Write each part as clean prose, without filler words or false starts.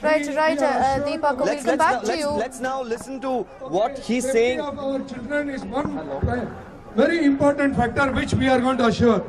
Right, Deepak, we'll come back to you. Let's now listen to what he's saying. Safety of our children is one very important factor which we are going to assure,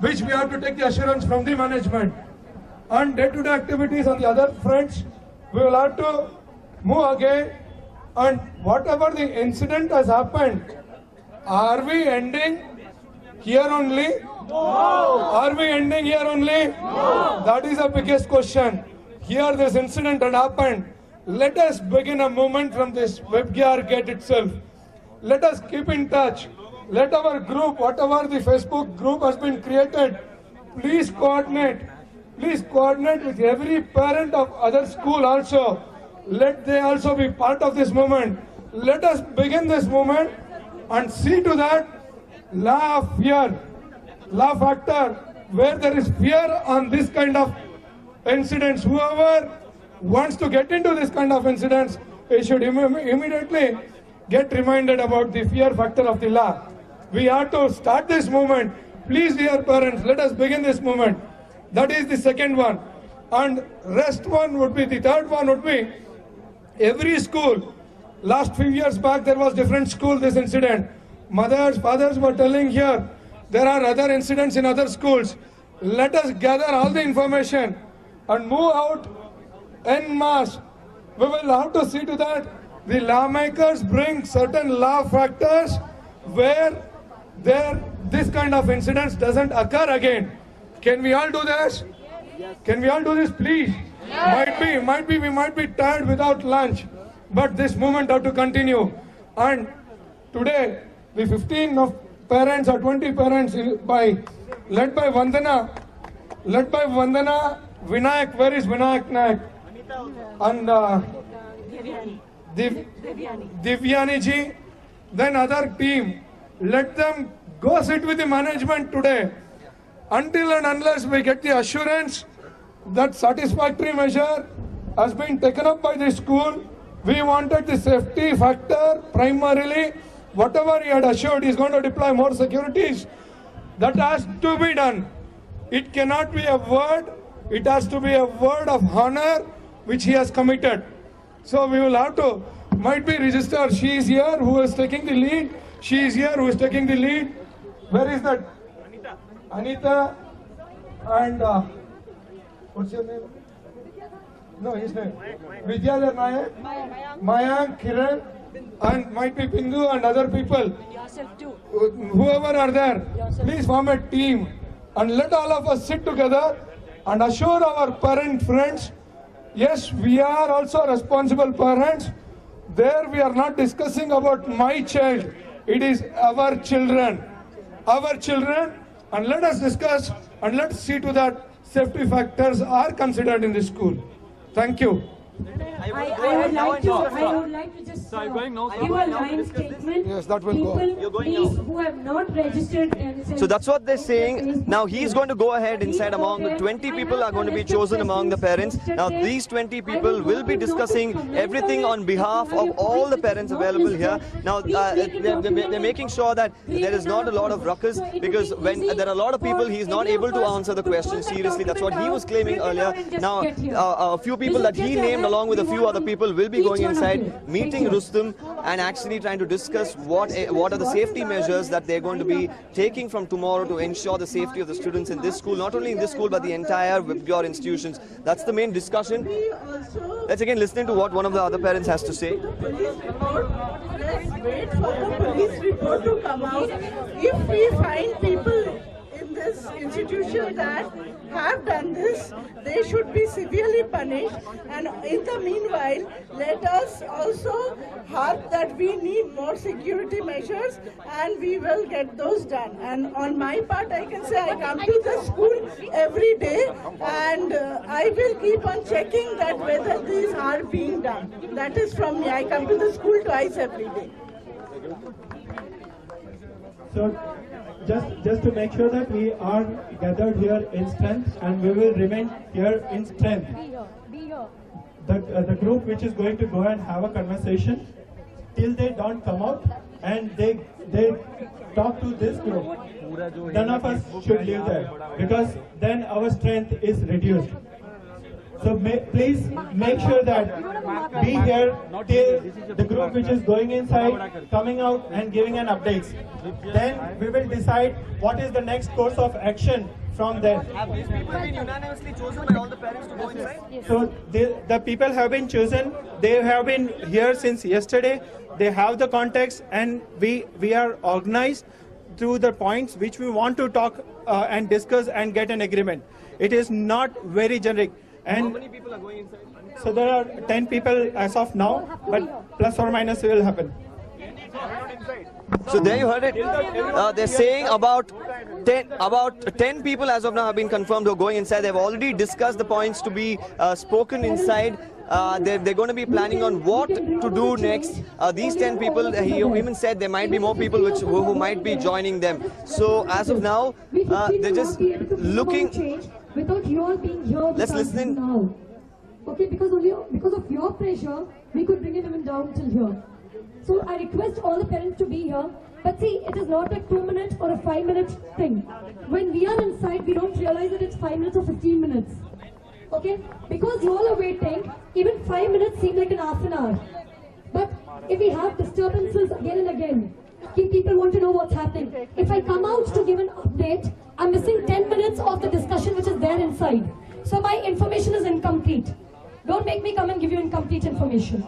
which we have to take the assurance from the management. And day-to-day activities on the other fronts, we will have to move again. And whatever the incident has happened, are we ending here only? No. Are we ending here only? No. That is the biggest question. Here this incident had happened. Let us begin a movement from this WebGear gate itself. Let us keep in touch. Let our group, whatever the Facebook group has been created, please coordinate. Please coordinate with every parent of other school also. Let they also be part of this movement. Let us begin this movement and see to that law of fear, law factor, where there is fear on this kind of incidents. Whoever wants to get into this kind of incidents, they should immediately get reminded about the fear factor of the law. We have to start this movement. Please, dear parents, let us begin this movement. That is the second one. And rest one would be, the third one would be, every school. Last few years back, there was different school, this incident. Mothers, fathers were telling here, there are other incidents in other schools. Let us gather all the information and move out en masse. We will have to see to that the lawmakers bring certain law factors where this kind of incidents doesn't occur again. Can we all do this? Can we all do this, please? Might be we might be tired without lunch, but this movement have to continue. And today, the 15 of parents or 20 parents led by Vandana, Vinayak, where is Vinayak Nayak? And Divyani ji, then other team, let them go sit with the management today. Until and unless we get the assurance that satisfactory measure has been taken up by the school, we wanted the safety factor primarily. Whatever he had assured, he is going to deploy more securities. That has to be done. It cannot be a word. It has to be a word of honor which he has committed. So we will have to, might be register. She is here who is taking the lead. She is here who is taking the lead. Where is that? Anita and what's your name? No, his name. Vidyadhar Nayak, Mayank, Kiran, and might be Pindu and other people. Yourself too. Whoever are there, please form a team and let all of us sit together and assure our parent friends, yes, we are also responsible parents. There we are not discussing about my child. It is our children. Our children. And let us discuss and let's see to that safety factors are considered in the school. Thank you. I would like to just give a line statement. Yes, that will go. People, please, who have not registered. So that's what they're saying. Now he's going to go ahead inside. Among the 20 people are going to be chosen among the parents. Now these 20 people will be discussing everything on behalf of all the parents available here. Now they're making sure that there is not a lot of ruckus, because when there are a lot of people, he's not able to answer the question seriously. That's what he was claiming earlier. Now a few people that he named along with a few other people will be going inside, meeting Rustam and actually trying to discuss what are the safety measures that they're going to be taking from tomorrow to ensure the safety of the students in this school, not only in this school but the entire WebGear institutions. That's the main discussion. Let's again listen to what one of the other parents has to say. Let's wait for the police report to come out. If we find people in this institution that have done this, they should be severely punished. And in the meanwhile, let us also harp that we need more security measures, and we will get those done. And on my part, I can say I come to the school every day, and I will keep on checking that whether these are being done. That is from me. I come to the school twice every day. So, just to make sure that we are gathered here in strength, and we will remain here in strength. The group which is going to go and have a conversation, till they don't come out and they talk to this group, none of us should leave there, because then our strength is reduced. So please make sure that be here till the group which is going inside, coming out and giving an updates. Then we will decide what is the next course of action from there. Have these people been unanimously chosen by all the parents to go inside? So the people have been chosen. They have been here since yesterday. They have the context, and we are organized through the points which we want to talk and discuss and get an agreement. It is not very generic. And how many people are going inside? so there are 10 people as of now, but plus or minus will happen. So there you heard it. They're saying about 10 people as of now have been confirmed who are going inside. They've already discussed the points to be spoken inside. They're going to be planning on what to do next. These 10 people, he even said there might be more people who might be joining them. So as of now, they're just looking. Without you all being here. Let's listen. Now. Okay, because of your pressure, we could bring him down till here. So I request all the parents to be here. But see, it is not a 2-minute or a 5-minute thing. When we are inside, we don't realize that it's 5 minutes or 15 minutes. Okay? Because you all are waiting, even 5 minutes seem like an half an hour. But if we have disturbances again and again, people want to know what's happening. If I come out to give an update, I'm missing 10 minutes of the discussion which is there inside. So my information is incomplete. Don't make me come and give you incomplete information.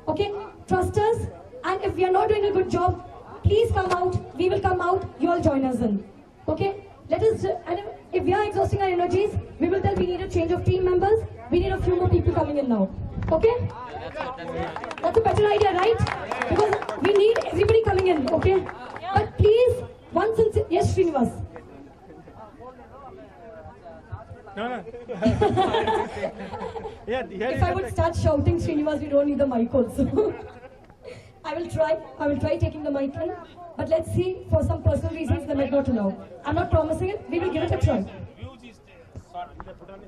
Okay? Trust us. And if we are not doing a good job, please come out. We will come out. You all join us in. Okay? Let us. And if we are exhausting our energies, we will tell we need a change of team members. We need a few more people coming in now. Okay? That's a better idea, right? Because we need everybody coming in. Okay? But please, once in yes, Srinivas. No. If I would start shouting Srinivas, we don't need the mic also. I will try taking the mic in, but let's see, for some personal reasons they might not allow. I'm not promising it, we will give it a try.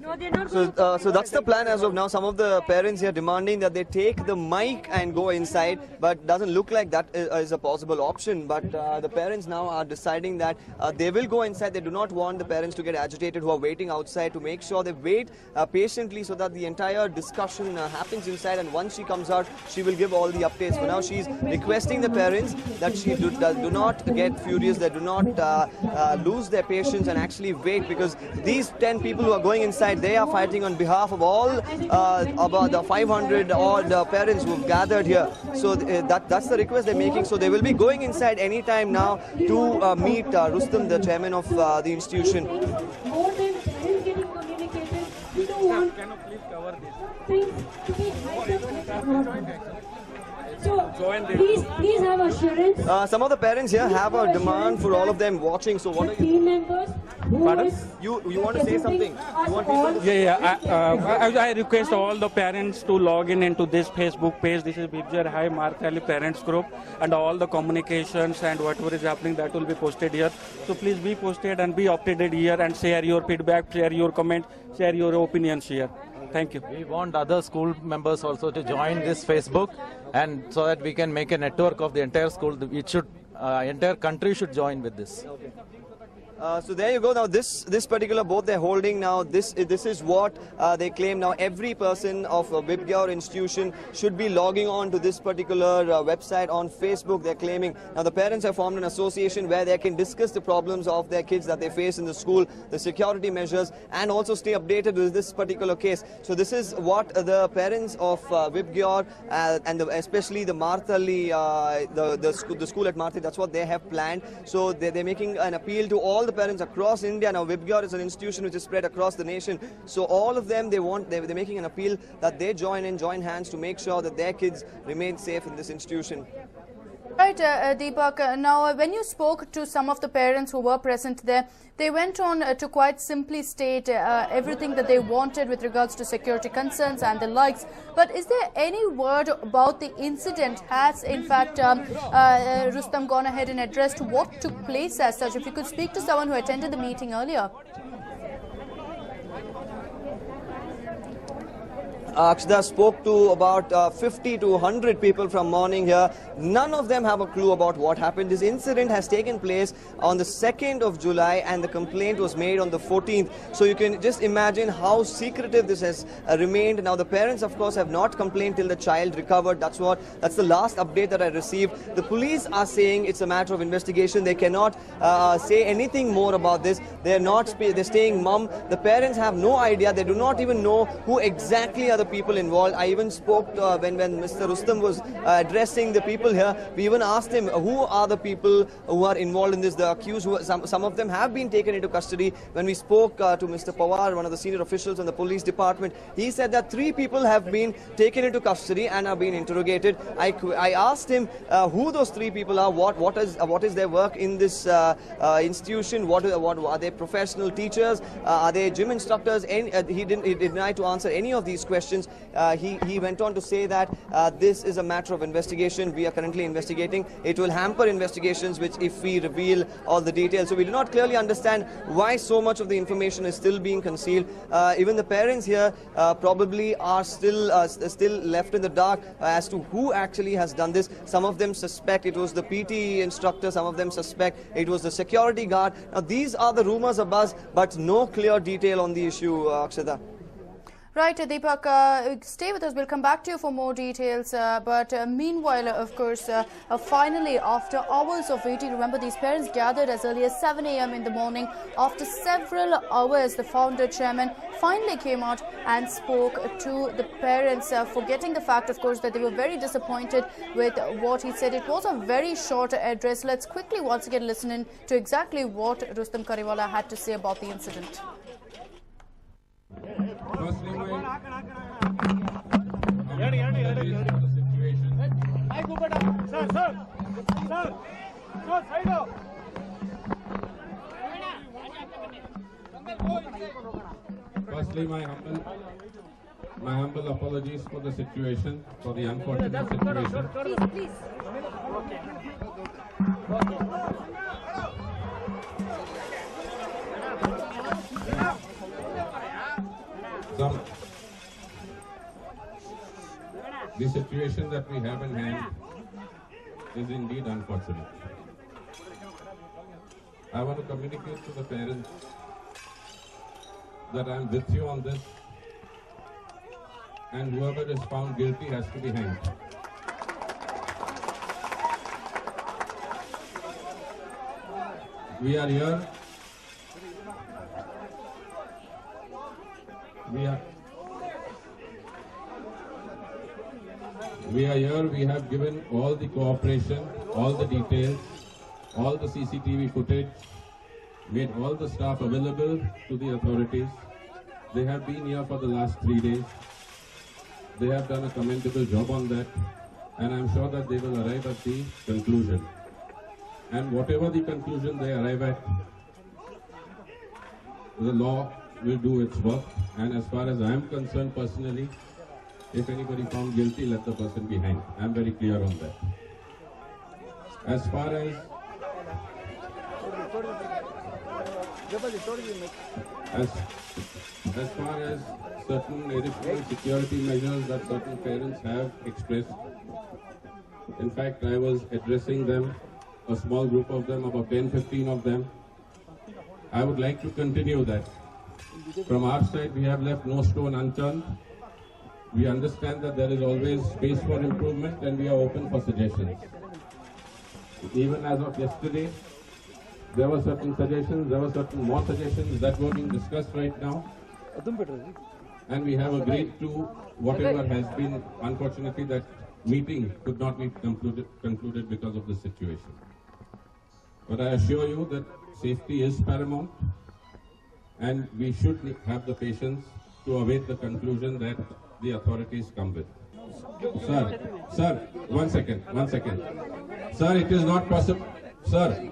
No, they're not So that's the plan as of now. Some of the parents here demanding that they take the mic and go inside, but doesn't look like that is a possible option. But the parents now are deciding that they will go inside. They do not want the parents to get agitated who are waiting outside, to make sure they wait patiently so that the entire discussion happens inside, and once she comes out, she will give all the updates. For now, she's requesting the parents that she do not get furious, they do not lose their patience and actually wait, because these 10 people who are going inside, they are fighting on behalf of all about the 500 odd parents who have gathered here. So that's the request they're making. So they will be going inside anytime now to meet Rustam, the chairman of the institution. More than 10 getting communicated, we don't want things to be hyper. So please have assurance. Some of the parents here have a demand for all of them watching. So what are team members who you want to say something? You want people to I request all the parents to log in into this Facebook page. This is Vibgyor High Marthali Parents Group, and all the communications and whatever is happening, that will be posted here. So please be posted and be updated here, and share your feedback, share your comment, share your opinions here. Thank you. We want other school members also to join this Facebook, and so that we can make a network of the entire school. It should entire country should join with this. So there you go. Now this particular boat they're holding now, this is what they claim now. Every person of Vibgyor institution should be logging on to this particular website on Facebook, they're claiming. Now the parents have formed an association where they can discuss the problems of their kids that they face in the school, the security measures, and also stay updated with this particular case. So this is what the parents of Vibgyor and especially the Marthali, the school at Marthali, that's what they have planned. So they're making an appeal to all the parents across India. Now Vibgyor is an institution which is spread across the nation, so all of them, they're making an appeal that they join hands to make sure that their kids remain safe in this institution. Right, Deepak. Now, when you spoke to some of the parents who were present there, they went on to quite simply state everything that they wanted with regards to security concerns and the likes. But is there any word about the incident? Has, in fact, Rustam gone ahead and addressed what took place as such? If you could speak to someone who attended the meeting earlier. Akshada spoke to about 50 to 100 people from morning here. None of them have a clue about what happened. This incident has taken place on the 2nd of July and the complaint was made on the 14th. So you can just imagine how secretive this has remained. Now the parents of course have not complained till the child recovered. That's the last update that I received. The police are saying it's a matter of investigation. They cannot say anything more about this. They're staying mum. The parents have no idea. They do not even know who exactly are the people involved. I even spoke when Mr. Rustam was addressing the people here. We even asked him who are the people who are involved in this, the accused. Some of them have been taken into custody. When we spoke to Mr. Pawar, one of the senior officials in the police department, he said that 3 people have been taken into custody and are being interrogated. I asked him who those 3 people are, what is their work in this institution, what are they professional teachers, are they gym instructors? He denied to answer any of these questions. He went on to say that this is a matter of investigation. We are currently investigating. It will hamper investigations which if we reveal all the details. So we do not clearly understand why so much of the information is still being concealed. Even the parents here probably are still left in the dark as to who actually has done this. Some of them suspect it was the PT instructor, some of them suspect it was the security guard. Now these are the rumors abuzz, but no clear detail on the issue, Akshada. Right, Deepak, stay with us. We'll come back to you for more details. But meanwhile, of course, finally, after hours of waiting, remember these parents gathered as early as 7 a.m. in the morning. After several hours, the founder chairman finally came out and spoke to the parents, forgetting the fact, of course, that they were very disappointed with what he said. It was a very short address. Let's quickly once again listen in to exactly what Rustam Kariwala had to say about the incident. Firstly, my humble apologies for the situation, for the unfortunate situation. Please. The situation that we have in hand is indeed unfortunate. I want to communicate to the parents that I am with you on this, and whoever is found guilty has to be hanged. We are here. We have given all the cooperation, all the details, all the CCTV footage, made all the staff available to the authorities. They have been here for the last 3 days. They have done a commendable job on that, and I'm sure that they will arrive at the conclusion. And whatever the conclusion they arrive at, the law will do its work. And as far as I am concerned personally, if anybody found guilty, let the person be hanged. I am very clear on that. As far as certain additional security measures that certain parents have expressed, in fact, I was addressing them, a small group of them, about 10-15 of them. I would like to continue that. From our side, we have left no stone unturned. We understand that there is always space for improvement, and we are open for suggestions. Even as of yesterday, there were certain suggestions, there were certain more suggestions that were being discussed right now. And we have agreed to whatever has been, unfortunately, that meeting could not be concluded because of the situation. But I assure you that safety is paramount, and we should have the patience to await the conclusion that the authorities come with. Sir, one second. Sir, it is not possible. Sir,